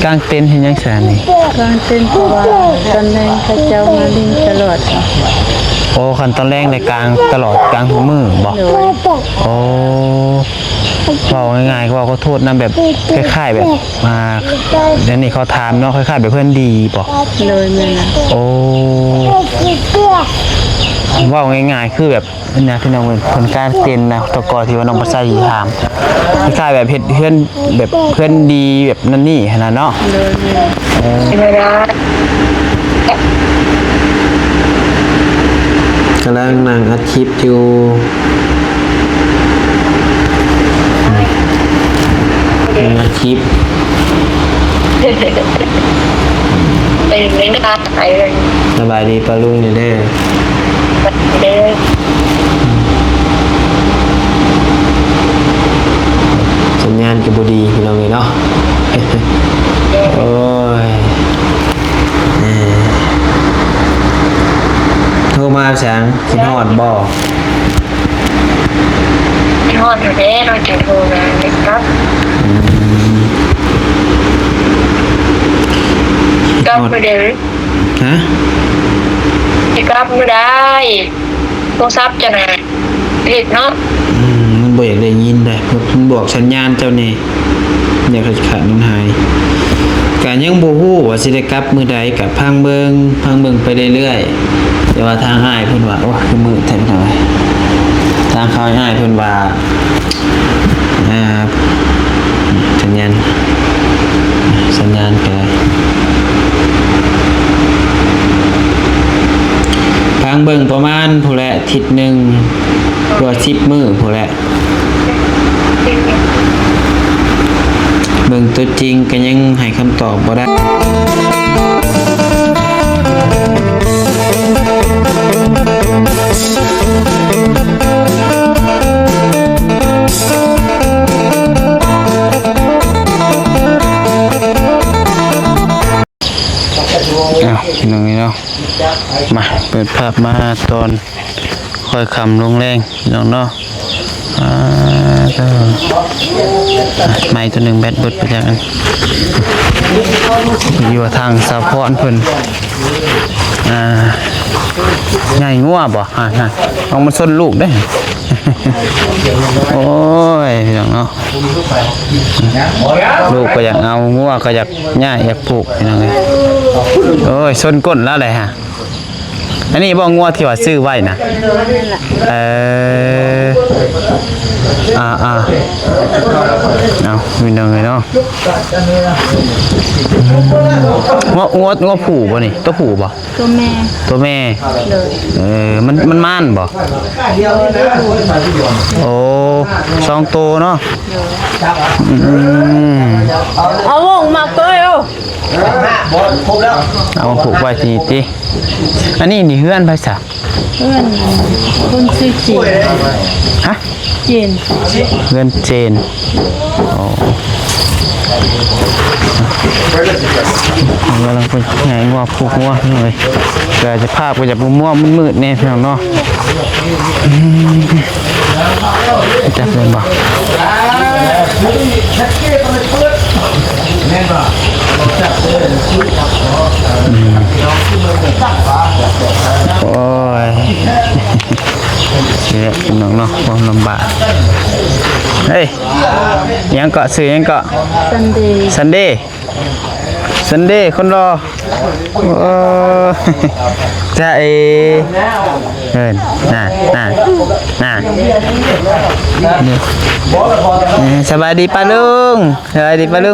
กางเต็นท์เห็นยังแสนนี่กางเต็นท์เพราะว่าตอนแรกเขาเจ้ามาลิงตลอดโอ้คันตอนแรกในกลางตลอดกลางทุกมือบอกโอ้ว่าง่ายๆก็ว่าเขาโทษนะแบบคล้ายๆแบบมาเดี๋ยวนี้เขาถามเนาะคล้ายๆแบบเพื่อนดีบอกเลยแม่นะโอ้ว่าง่ายๆคือแบบนะพี่น้องเป็นคนกล้าเต้นนะตะกอที่ว่าน้องภาษาอีถามคล้ายๆแบบเพื่อนแบบเพื่อนดีแบบนั่นนี่ขนาดเนาะเลยกำลังนั่งอัดคลิปอยู่อัดคลิปเป็นเรื่องการขายเลยสบายดีปะลุงนี่เด้อเด้อสัญญาณกับบดีพี่น้องเลยเนาะโอ้ยโทรมาแสงคิดฮอดบ่ที่ห้องอยู่เด้เราจะโทรมาเลยครับกลับไม่ได้ฮะจะกลับไม่ได้โทรศัพท์จะนะผิดเนาะมันบ่อยากได้ยินได้มันบอกสัญญาณเจ้านี่อยากขาดมันหายการยังบ่ฮู้ว่าสิได้กลับมื้อใดก็พังเบิ่งไปเรื่อยๆแต่ว่าทางอ้ายเพิ่นว่าโอ้คือมื้อแท้หน่อยทางเขาอ้ายเพิ่นว่าสัญญาณไปพังเบิ่งประมาณผู้ละอาทิตย์นึงกว่า10มื้อผู้ละเบิ่งตัวจริงก็ยังให้คำตอบบ่ได้พี่น้องนี่เนาะมาเปิดภาพมาตอนค่อยคำลงแรงพี่น้องเนาะไม้ตัวหนึ่งแบตเบิดไปจากนั้นอยู่ทางสะพอนเพิ่นง่ายงัวบ่เอามาส้นลูกได้โอ้ยพี่น้องเนาะลูกก็อยากเอางัวก็อยากง่ายอยากปลูกพี่น้องเลยโอ้ยส้นก้นแล้วเลยฮะอันนี้บ่งัวที่ว่าซื้อไว้นะเอาพี่น้องเลยเนาะงัวผูบ่นี่ตัวผูบ่ตัวแม่มันม่านบ่โอ้2ตัวเนาะเอาวงมาเกยเอามาผูกไว้ทีติอันนี้นี่เฮือนไปซะเพื่อนคนชื่อจีนฮะจีนเฮือนเจนโอ้กำลังไปไงงัวผูกงัวเลยแต่จะภาพก็จะมัวมืดๆเนี่ยพี่น้องเนาะจับเลยบ่โอ้ยเสียพี่น้องเนาะความลำบากเฮ้ยยังเกาะสื่อยังเกาะซันเดย์คนรอจะน่าสบายดีป้าลุง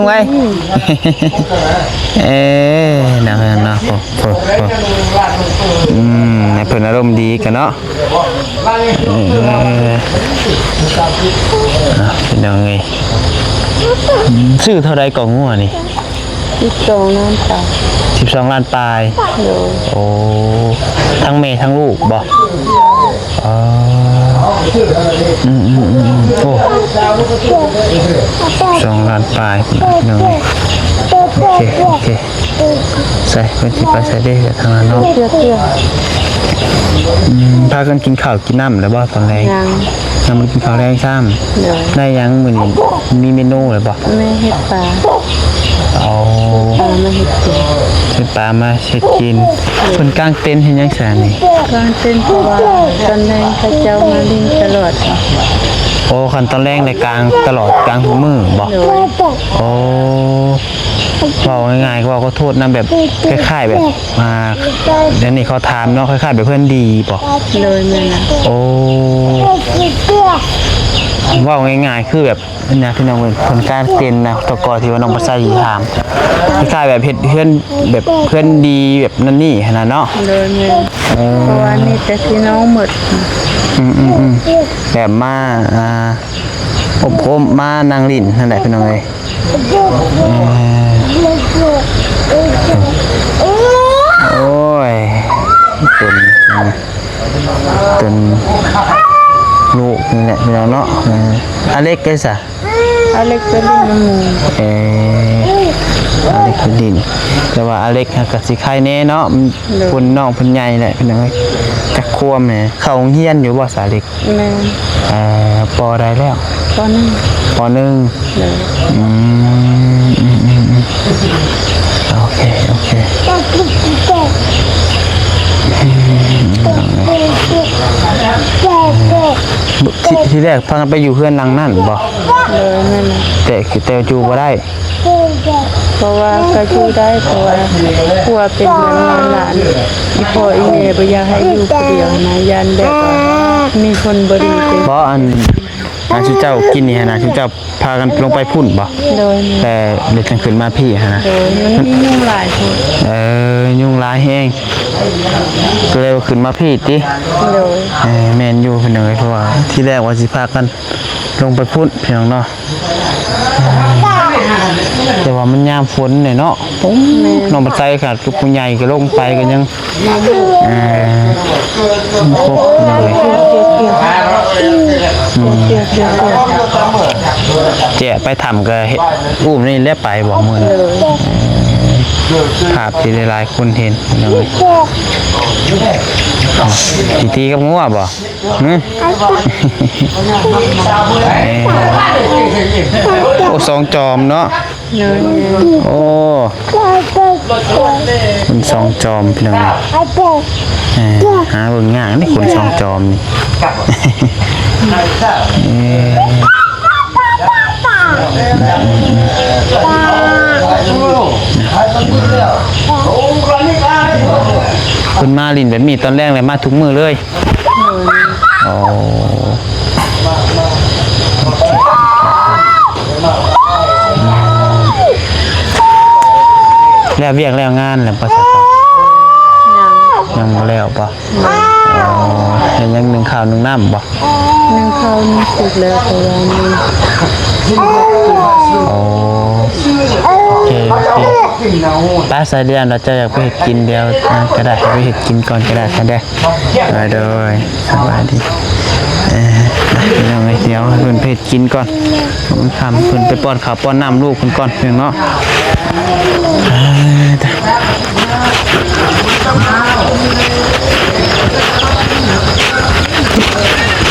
ไว้น่าเพิ่นอารมณ์ดีกันเนาะเป็นยังไงซื้อเท่าไรกล่องงัวนี่12 ล้านปลายโอ้ทั้งแม่ทั้งลูกบ่โอ้2 ล้านปลายยังไงโอเคใส่คนที่ไปใส่ได้ทางนั้นเนาะพากันกินข้าวกินน้ำแล้วบ่ตอนแรกน้ำมันกินข้าวแรงซ้ำได้ยังมื้อนี้มีเมนูเลยบ่แม่เฮ็ดปลา เอา ปลามาเฮ็ดกิน ซื้อปลามาเฮ็ดกินเพิ่นกางเต็นท์เฮ็ดหยังซะนี่ การเป็นเพราะว่าตอนนั้นเขาเจ้ามาลิงตลอด โอ้คันตอนแรกในกลางตลอดกลางทุกมื้อบ่ โดย โอ้เว้าง่ายๆก็ว่าขอโทษนำแบบคล้ายๆแบบเดี๋ยวนี้เขาถามเนาะคล้ายๆแบบเพื่อนดีบ่ โดยแม่น่ะ โอ้เว้าง่ายๆคือแบบนะพี่น้องเพิ่นกางเต็นท์นะตะกอที่ว่าน้องภาษาอีถามคล้ายๆแบบเฮ็ดเพื่อนแบบเพื่อนดีแบบนั่นนี่หั่นน่ะเนาะ โดยแม่เพราะว่ามีแต่พี่น้องหมด แบบมาอบรมมานางลิ่นนั่นแหละพี่น้องเอ้ยโอ้ยเป็นลูกนี่แหละพี่น้องเนาะอเล็กไงซะ อเล็กก็ลิงน้ำหมู อเล็กคือดินแต่ว่าอเล็กก็สิไข่แน่เนาะคนน้องเพิ่นใหญ่แหละพี่น้องเอ้ยจักควมแหมเข้าโรงเรียนอยู่บ่สาเล็ก แม่ ปอได้แล้ว ตอนนั้น ปหนึ่ง เลย โอเคโอเคที่แรกพากันไปอยู่เพื่อนหลังนั่นบ่ เลยแม่น่ะ แต่จูบ่ได้ เพราะว่าก็อยู่ได้เพราะว่ากลัวเป็นเงินหลานอีพ่ออีแม่บ่อยากให้อยู่คนเดียวนะยันแบบว่ามีคนบ่ดีเป็น เพราะอันชื่อเจ้ากินนี่ฮะนะชื่อเจ้าพากันลงไปพุ่นบ่ โดย แต่เด็กขึ้นมาพี่ฮะนะ โดยมันมียุงหลายคน ยุ่งร้ายแห้งก็เลยว่าขึ้นมาพี่ติ โดย แมนอยู่เพิ่นเอ้ยเพราะว่าที่แรกว่าสิพากันลงไปพุ่นพี่น้องเนาะแต่ว่ามันยามฝนเนี่ยเนาะน้องบัดใจค่ะคือผู้ใหญ่ก็ลงไปก็ยังพบเลยแจะไปทำก็เฮ็ดอุ้มนี่แลไปบ่มื้อนี้ภาพที่หลายๆคนเห็นเลยทีกับงัวบ่โอ้สองจอมเนาะ โดย โอ้คุณสองจอมพี่น้องหาเบิ่งง่ายนี่คุณสองจอมคุณมาลินแบบนี้ตอนแรกเลยมาทุกมือเลยโอ้แล้วเวียกแล้วงานแล้วปะสะยังบ่แล้วปะยังหนึ่งข้าวหนึ่งน้ำปะ นึ่งข้าวนึ่งสุกแล้วเพราะว่ามัน โอเคป้าสายเดือนเราจะอยากไปเห็ดกินเดียวก็ได้ไปเห็ดกินก่อนก็ได้ก็ได้ไปโดยสบายดีเดี๋ยวเดี๋ยวเพิ่นไปเห็ดกินก่อนผมทำเพิ่นไปป้อนข้าวป้อนน้ำลูกเพิ่นก่อนเพียงเนาะ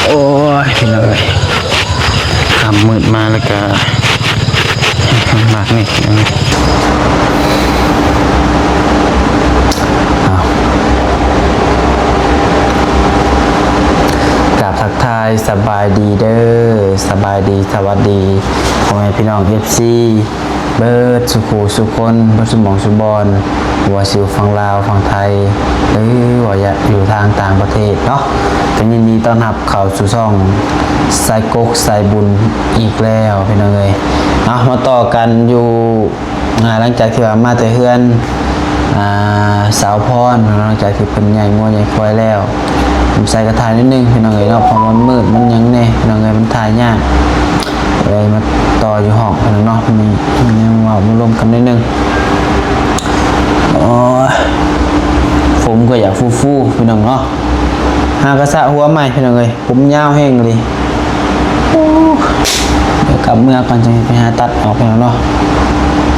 โอ้ยพี่น้องคำมืดมาแล้วก็มากนี่กับทักทายสบายดีเด้อสบายดีสวัสดีพ่อแม่พี่น้อง FC เบิร์ดสุขูสุคนเบิร์ดสมองสุบอลหัวซิวฝั่งลาวฝั่งไทยหรือว่าอยู่ทางต่างประเทศเนาะก็ยินดีต้อนรับเข้าสู่ช่องสายกกสายบุญอีกแล้วพี่น้องเอ้ยมาต่อกันอยู่หลังจากที่ว่ามาแต่เฮือนสาวพรหลังจากที่เป็นใหญ่งัวใหญ่ควายแล้วผมใส่กระถายนิดนึงพี่น้องเอ้ยเนาะเพราะมันมืดมันยังแน่พี่น้องเอ้ยมันถ่ายยากเลยมาต่ออยู่ห้องพี่น้องเนาะมียังว่ามันรวมกันนิดนึงผมก็อยากฟูๆพี่น้องเนาะหากระสะหัวใหม่พี่น้องเอ้ยผมยาวแห้งเลยเดี๋ยวกลับเมื่อก่อนจะไปหาตัดออกพี่น้องเนาะ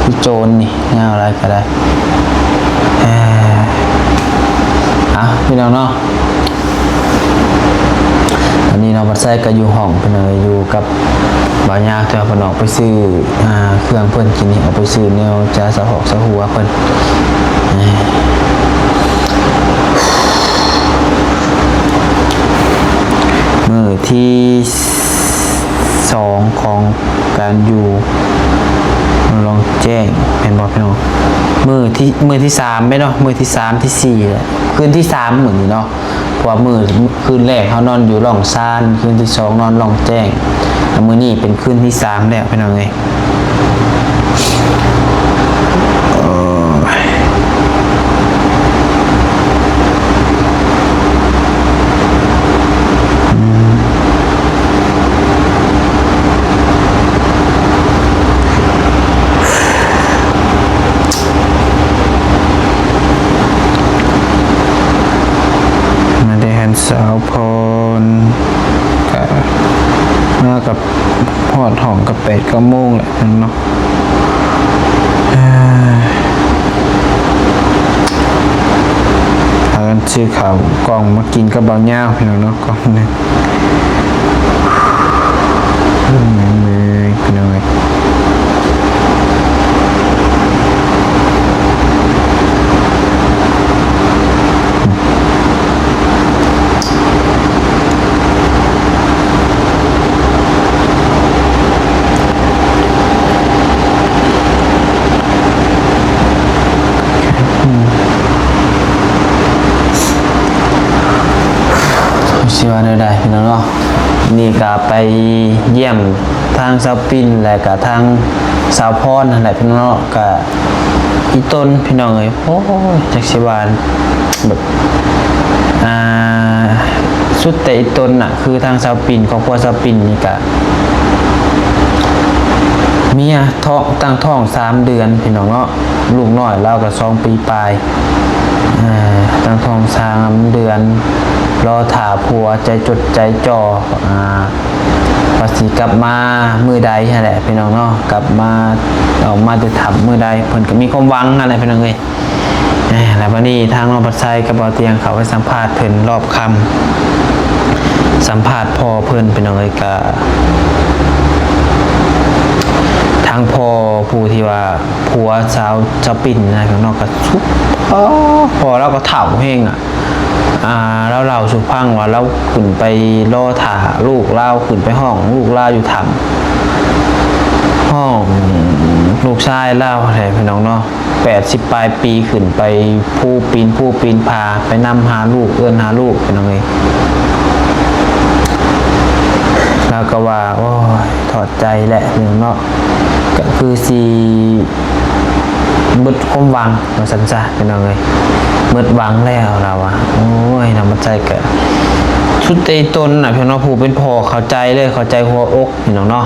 ที่โจรนี่ยาวอะไรก็ได้พี่น้องเนาะอันนี้เราบัดไส้ก็อยู่ห้องพี่น้องอยู่กับ บ่ยากแต่เพิ่นออกไปซื้อเครื่องเพิ่นกินนี่ออกไปซื้อแนวจะสะหอกสะหัวเพิ่นมื้อที่2ของการอยู่ลองแจ้งเป็นบ่พี่น้องมื้อที่3ไปเนาะมื้อที่3ที่4แหละคืนที่3มื้อนี้เนาะเพราะว่ามื้อคืนแรกเฮานอนอยู่ร่องซานคืนที่2นอนร่องแจ้งแล้วมื้อนี้เป็นคืนที่3แล้วพี่น้องเอ้ยสาวพรกับมากับพอดห้องกับ8-9 โมงแหละเนาะพากันซื้อข้าวกล่องมากินกับเบาเน่าพี่น้องเนาะกล่องนึงพี่น้องสิว่าได้พี่น้องเนาะนี่ก็ไปเยี่ยมทางสาวปิ่นและก็ทางสาวพรนั่นแหละพี่น้องเนาะก็อีต้นพี่น้องเอ้ยโอ้ยจักสิว่าแบบสุดแต่อีต้นน่ะคือทางสาวปิ่นครอบครัวสาวปิ่นนี่ก็เมียท้องตั้งท้อง3 เดือนพี่น้องเนาะลูกน้อยเราก็2 ปีปลายตั้งท้อง3 เดือนรอถ่าผัวใจจดใจจ่อภาษีกลับมามือใดนั่นแหละพี่น้องเนาะกลับมาออกมาจะทำมือใดเพิ่นก็มีความหวังนั่นแหละพี่น้องเอ้ยแล้ววันนี้ทางน้องปัดไซกับบ่อเตียงเขาไปสัมภาษณ์เพิ่นรอบค่ำสัมภาษณ์พ่อเพิ่นพี่น้องเอ้ยก็ทางพ่อผู้ที่ว่าผัวสาวจะปิ่นนะพี่น้องก็ชุบพอเราก็เฒ่าแห้งแล้วเราสุพังว่าเราขึ้นไปล่อถ่าลูกเล่าขึ้นไปห้องลูกเล่าอยู่ทำห้องลูกชายเล่าอะไรพี่น้องเนาะ80 ปลายปีขึ้นไปผู้ปีนพาไปนำหาลูกเอื้อนหาลูกพี่น้องเลยแล้วก็ว่าโอ้ยถอดใจแหละพี่น้องเนาะก็คือสีบึดความหวังเราสันจ้าพี่น้องเลยมืดหวังแล้วเราโอ้ยน้ำมันใจแกชุดเตยตนพี่น้องผู้เป็นพ่อเข้าใจเลยเข้าใจหัวอกพี่น้องเนาะ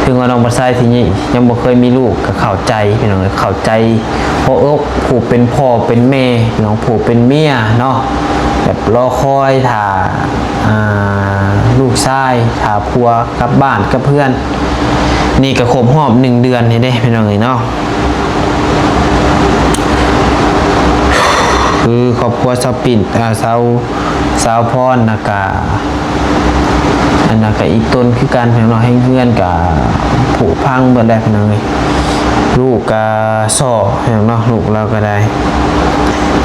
ถึงว่าน้องบัดไซที่นี่ยังบ่เคยมีลูกก็เข้าใจพี่น้องเข้าใจหัวอกผู้เป็นพ่อเป็นแม่น้องผู้เป็นเมียเนาะแบบรอคอยถ่าลูกชายถ่าผัวกลับบ้านกับเพื่อนนี่ก็ครบรอบ1 เดือนนี่เด้พี่น้องเนาะคือครอบครัวสาวปิ่นสาวพรนะกะอันนั้นก็อีกต้นคือการเพียงน้อยให้เพื่อนกับผูกพังเบิดได้เพียงน้อยลูกกะซ่อเพียงน้อยลูกเราก็ได้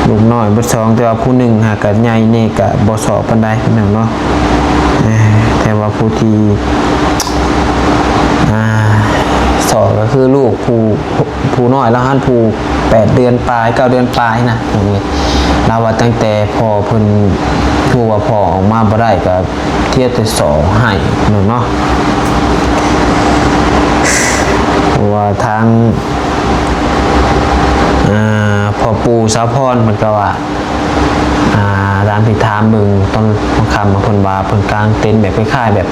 ลูกน้อยเบิด2แต่ว่าผู้หนึ่งหากะใหญ่นี่กะบ่ซ่อปานใดเพียงน้อยแต่ว่าผู้ที่ซ่อก็คือลูกผู้น้อยแล้วหันผู้8 เดือนปลาย9 เดือนปลายนะอย่างนี้เราว่าตั้งแต่พอเพิ่นผู้ว่าพอออกมาบ่ได้ก็เทียบแต่สอให้เนาะว่าทางพ่อปู่สาวพรมันก็ว่าร้านพิธามบึงต้นมะขามมาเพิ่นว่าเพิ่นกลางเต็นท์แบบคล้ายๆแบบ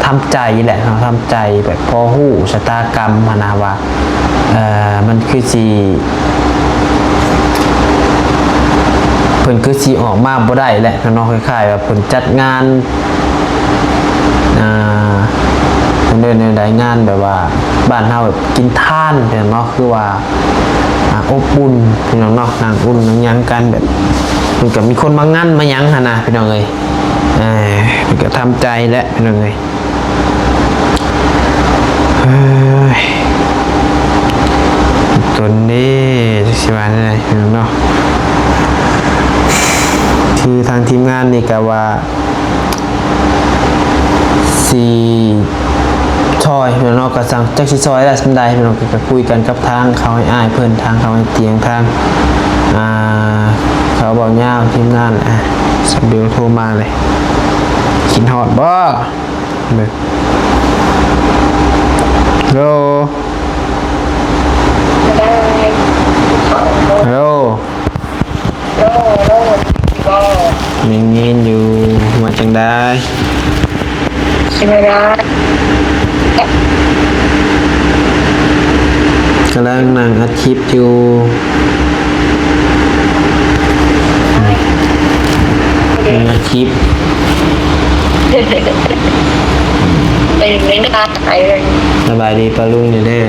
ทำใจแหละทำใจแบบพอฮู้ชะตากรรมนาว่ามันคือสิเพิ่นคือสิออกมาบ่ได้แหละน้องคล้ายๆว่าเพิ่นจัดงานเพิ่นเดินในรายงานแบบว่าบ้านเฮาแบบกินท่านเนาะคือว่าอบอุ่นพี่น้องเนาะนางอุ่นนางยังกันแบบมันก็มีคนมางั้นมายังหั่นน่ะพี่น้องเอ้ยมันก็ทำใจแหละพี่น้องเอ้ย ยตัวนี้สิว่าได้เนาะคือทางทีมงานนี่ก็ว่าสีซอยเนาะก็สั่งจักสิซอยได้สำใดเนาะก็คุยกันกับทางเขาให้อ้ายเพิ่นทางเขาให้เตียงทางเขาบอกยาวทีมงานสบิลโทรมาเลยกินฮอดบ่เด้อโล ได้ โล โลก็ มีเงินอยู่มาจังได้ ใช่ไหมล่ะ กำลังนั่งอัดคลิปอยู่นั่งอัดคลิป เป็นเรื่องการขายเลย สบายดีปะลุงนี่เด้อ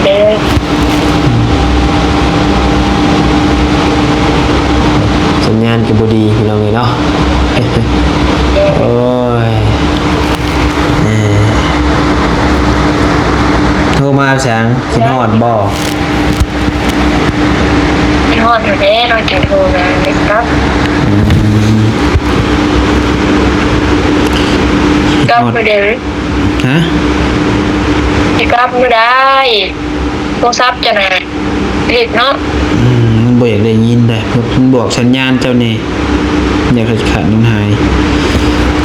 เลย สัญญาณก็บ่ดีพี่น้องเอ้ยเนาะ โอ้ยโทรมาแสงคิดฮอดบ่ ที่ห้องอยู่เนี่ยเราจะโทรมาเลยครับกลับมาเดี๋ยว ฮะ จะกลับไม่ได้โทรศัพท์จะไหนผิดเนาะ มันบ่อยากได้ยินได้มันบอกสัญญาณเจ้านี่อยากให้ขาดมันหาย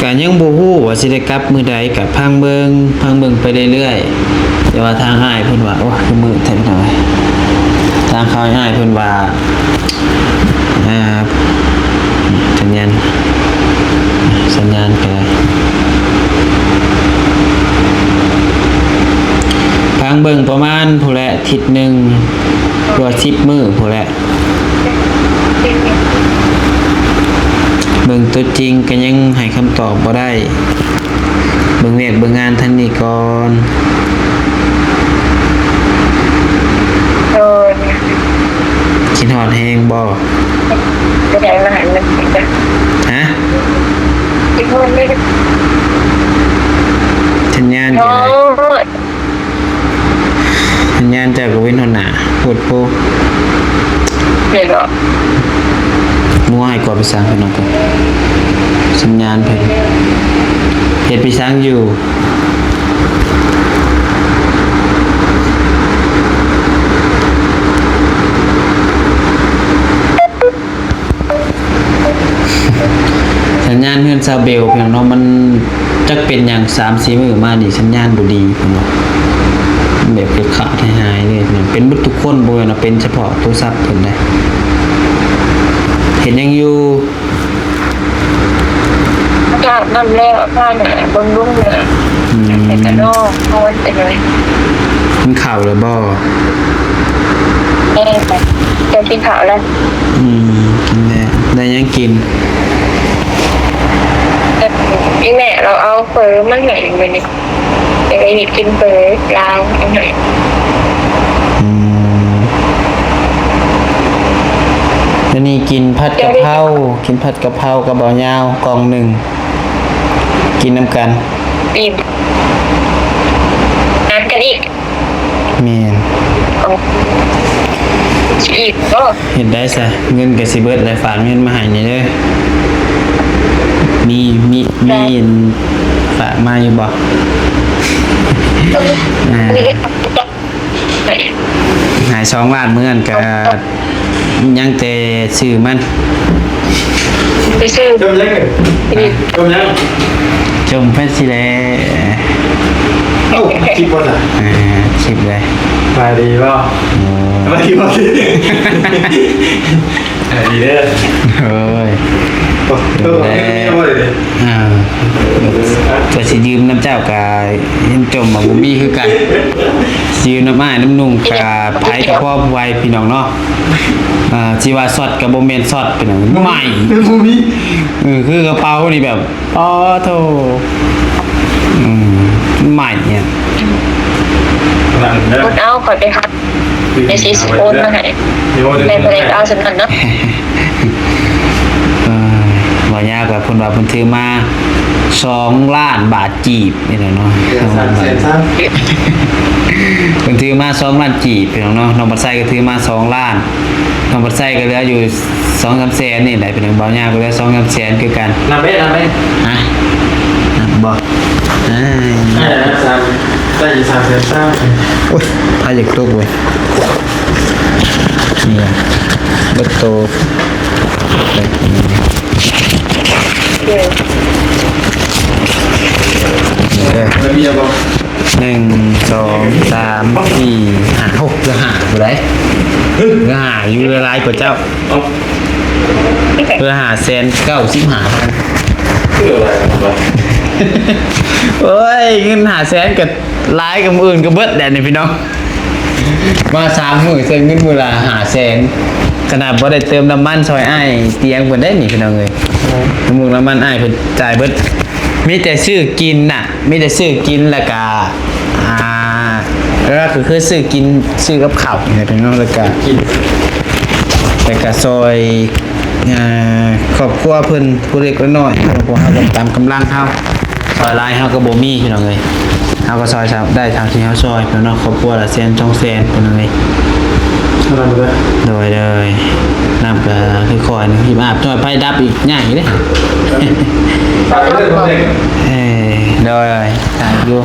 การยังบ่ฮู้ว่าสิได้กลับมื้อใดก็พังเบิ่งไปเรื่อยๆแต่ว่าทางอ้ายเพิ่นว่าโอ้คือมื้อแท้หน่อยทางเขาอ้ายเพิ่นว่าสัญญาณไปพังเบิ่งประมาณผู้ละอาทิตย์หนึงตัว10มื้อผู้ละเบิ่งตัวจริงก็ยังให้คำตอบบ่ได้เบิ่งเวียกเบิ่งงานท่านนี้ก่อน โดน คิดฮอดแฮงบ่ จะได้มาหันมันผิดนะ ฮะ ที่ห้องไม่ได้ สัญญาณ โท จะ ษ ได้สัญญาณจากกเว้นหนหน้าพูดโพ เดี๋ยวหรอ มัวให้กว่าไปสร้างเพิ่นเอาก่อนสัญญาณเพิ่นเฮ็ดไปสร้างอยู่สัญญาณเฮือนซาเบลเพียงเนาะมันจักเป็นหยัง 3-4 มื้อมานี่สัญญาณบ่ดีเพิ่นว่าแบบขาดหายๆเลยเนี่ยเป็นเบิดทุกคนบ่แม่นว่าเป็นเฉพาะโทรศัพท์เพิ่นได้เห็นยังอยู่ จากนั่นแล้วผ้าหนาบนรุ่งเนี่ยแต่กระโดดโอนไปเลย มันข่าวเลยบ่ แม่ไปเจอที่เขาแล้ว กินแล้วได้ยังกิน อีแม่เราเอาเฟอร์มันหน่อยไปนี่เดี๋ยวไอ้นี่กินเฟอร์ลาวเอาหน่อย แล้วนี่กินผัดกะเพรากินผัดกะเพรากับเบายาวกล่องหนึ่งกินน้ำกัน ปีบน้ำกันอีก แม่น อีกก็ เห็นได้ซะเงินก็สิเบิดแล้วฝากเงินมาให้นี่เด้อมีฝากมาอยู่บ่ หาย2 ล้านมื้อนั้นก็ยังแต่ซื้อมัน ไปซื้อ จมยังจมยัง จมเพิ่นสิแล เอ้าคิดว่าจะ ชิบเลย มาดีป่ะมาดีป่ะสิดีเด้อ เฮ้ย ตัวนี้ว่าเลย ก็สิยืมน้ำเจ้ากะยังจมบ่มีคือกันสิยืมน้ำอ้ายน้ำนุ่งกะไผกับพ่อผู้ไวพี่น้องเนาะสิว่าสอดก็บ่แม่นสอดเป็นหยังใหม่ มูมี่ คือกระเป๋านี่แบบอ๋อโธ่ใหม่เนี่ย หลังเด้อ คนเอาขอไปครับในซีสโอนมาให้ในประเด็นเอาสำนักเนาะ บ่ยากกับเพิ่นว่าเพิ่นถือมา 2 ล้านบาทจีบนี่แหละเนาะ เดือน3 แสน3 เพิ่นถือมา2 ล้านจีบพี่น้องเนาะน้องบัดไซก็ถือมา2 ล้านน้องบัดไซก็เหลืออยู่ 2-3 แสนนี่แหละพี่น้องบ่าวยาวก็เหลือ 2-3 แสนคือกัน นับไหม ฮะบ่เอ้ย ได้นะ3ได้อยู่3 แสน3 โอ้ยพาอยากตกเว้ยนี่ล่ะบ่โตไปนี่ เดี๋ยว เด้อ แล้วมีอะไรบ้าง 1 2 3 4 5 6เหลือ5บ่ได้เหลือ5อยู่หลายกว่าเจ้า เอา เหลือ595,000 คืออะไรวะ โอ้ยเงิน500,000กับหลายกับอื่นก็เบิดแดดนี่พี่น้องมา3 มื้อใช้เงินมื้อละ500,000ขนาดบ่ได้เติมน้ำมันซอยอ้ายเตียงเพิ่นได้นี่พี่น้องเอ้ยมื้อน้ำมันอ้ายเพิ่นจ่ายเบิดมีแต่ซื้อกินน่ะมีแต่ซื้อกินแล้วก็แล้วก็คือซื้อกินซื้อกับข้าวนี่แหละพี่น้องแล้วก็ กิน แต่ก็ซอยครอบครัวเพิ่นผู้เล็กและน้อยครอบครัวเฮาก็ตามกำลังเฮาซอยหลายเฮาก็บ่มีพี่น้องเอ้ยเฮาก็ซอยได้ทางที่เฮาซอยพี่น้องครอบครัวละ100,000 200,000พี่น้องเอ้ย อะไรมาเลย โดยเลยน้ำก็ค่อยๆนะพี่อาบจอยไฟดับอีกง่ายอยู่เด้ ตายไปเลยคนเด็ก เอ้ยโดยตายอยู่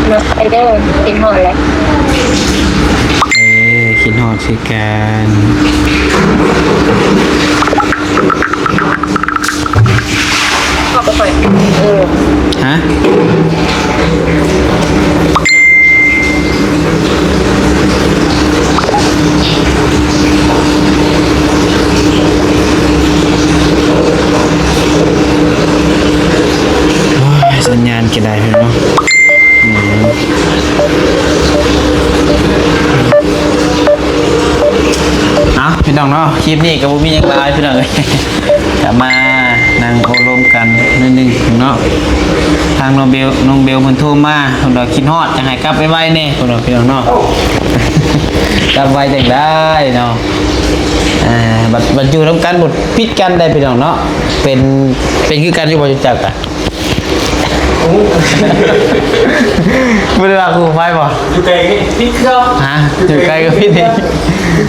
เนาะไปเด้อกินหอดแล้ว คิดฮอดสิกัน เข้าไปก่อนฮะโอ้ยสัญญาณกี่ได้พี่น้องเอาพี่น้องเนาะคลิปนี้ก็บ่มีหยังหลายพี่น้องเอ้ย จะมานั่งโอลมกันนิดนึงเนาะทางน้องเบลเพิ่นโทรมาเพิ่นว่าคิดฮอดจังให้กลับไปไว้แน่เพิ่นว่าพี่น้องเนาะ กลับไว้จังได้เนาะบัดอยู่นํกันบ่ผิดกันได้พี่น้องเนาะเป็นคือกันอยู่บ่จักอ่ะ ไม่ได้รักครูไฟป่ะ อยู่ไกลนี่พี่ก็ ฮะอยู่ไกลกับพี่นี่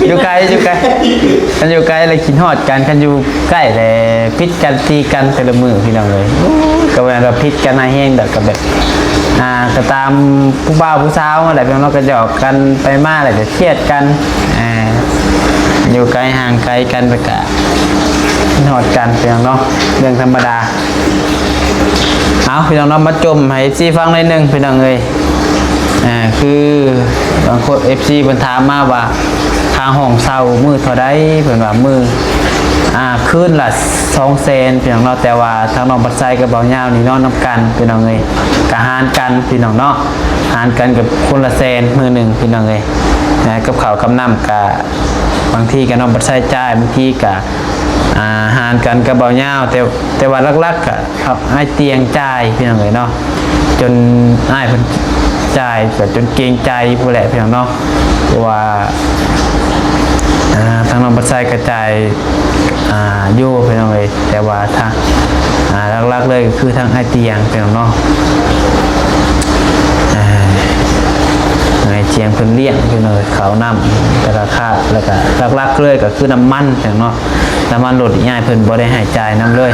อยู่ไกลกันอยู่ไกลเลยคิดฮอดกันกันอยู่ใกล้แต่พิษกันตีกันแต่ละมือพี่น้องเลยก็เวลาเราพิษกันนายแห้งแบบกับแบบก็ตามผู้บ่าวผู้สาวอะไรพี่น้องก็จะออกกันไปมาอะไรจะเครียดกันอยู่ไกลห่างไกลกันไปกะคิดฮอดกันพี่น้องเนาะเรื่องธรรมดาเอาพี่น้องเนาะมาจมให้ซีฟังหน่อยหนึงพี่น้องเลยคือบางคน FC เพิ่นถามมาว่าค่าห้องเช่ามื้อเท่าใดเพิ่นว่ามื้อคืนละ200,000พี่น้องเนาะแต่ว่าทางน้องบัดไซกับเบาเหยาวนี่นอนนํกันพี่น้องเอ้ยก็หารกันพี่น้องเนาะหารกันกับคนละ100,000มื้อหนึงพี่น้องเอ้ยกับข้าวกับน้ำก็บางทีก็น้องบัดไซจ่ายบางทีก็หารกันกับเบาเหยาวแต่ว่าหลักๆก็ครับให้เตียงจ่ายพี่น้องเอ้ยเนาะจนอ้ายเพิ่นจ่ายก็จนเกรงใจผู้แหละพี่น้องเนาะเพราะว่าทางน้องบัดไซกระจายอยู่พี่น้องเอ้ยแต่ว่าทางหลักๆเลยก็คือทางไอเตียงพี่น้องเนาะไอเตียงเพิ่นเลี้ยงพี่น้องเขาวน้ำแต่ราคาแล้วก็หลักๆเลยก็คือน้ำมันพี่น้องเนาะน้ำมันรถง่ายเพิ่นบ่ได้ให้จ่ายน้ำเลย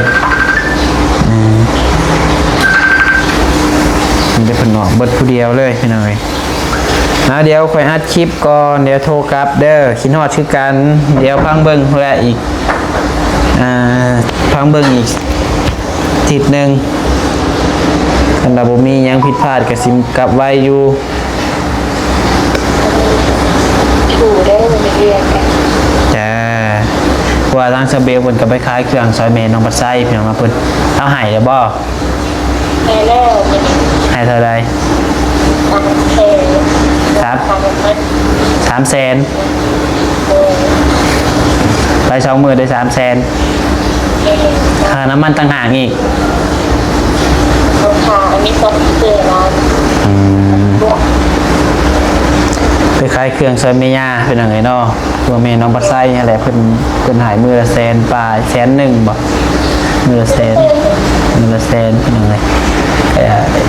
มันจะเพิ่นเนาะเบิดผู้เดียวเลยพี่น้องเอ้ยเดี๋ยวค่อยอัดคลิปก่อนเดี๋ยวโทรกลับเด้อคิดฮอดคือกันเดี๋ยวพังเบิ่งแลอีกพังเบิ่งอีกทิศนึงคันว่าบ่มีหยังผิดพลาดก็สิกลับไว้อยู่ ถูได้มันเรียนกัน จ้าเพราะว่าทางสเบลเพิ่นก็ไปขายเครื่องซอยเมนน้องบัดไซพี่น้องมาเพิ่นเอาให้แล้วบ่ ในแล้วมัน ให้เท่าใด ทางเท ครับ ทางมัน 300,000ไป2มื้อได้300,000ค่าน้ำมันต่างหากอีก ต้องทางอันนี้ต้องเจอร้าน ไปข ขายเครื่องซอยเมียาเป็นยังไงเนาะตัวเมน้องปัดไส้อะไรเพิ่นหายมือละแสนปลาย100,000บ่มือละแสนเป็นยังไง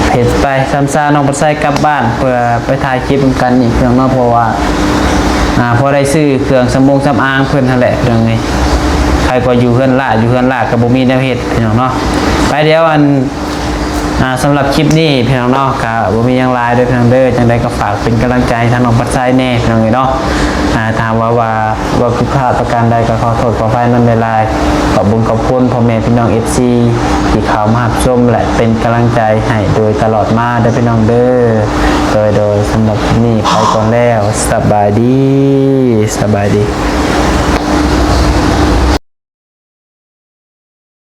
เพจไปซ้ำซาน้องปัดไส้กลับบ้านเพื่อไปถ่ายคลิปกันอีกเพียงเนาะเพราะว่าพอได้ซื้อเครื่องสำอางเพิ่นนั่นแหละเป็นยังไงใครก็อยู่เฮือนลาดก็บ่มีแนวเฮ็ดพี่น้องเนาะไปเดี๋ยวสำหรับคลิปนี้พี่น้องเนาะก็บ่มีหยังหลายเด้อพี่น้องเด้อจังไดก็ฝากเป็นกำลังใจทางน้องปัดไส้แน่พี่น้องเนาะถามว่าผิดพลาดประการใดก็ขอโทษขออภัยนำหลายๆขอบคุณพ่อแม่พี่น้อง FC ที่เข้ามารับชมและเป็นกำลังใจให้โดยตลอดมาเด้อพี่น้องเด้อโดยสำหรับคลิปนี้ไปก่อนแล้วสบายดี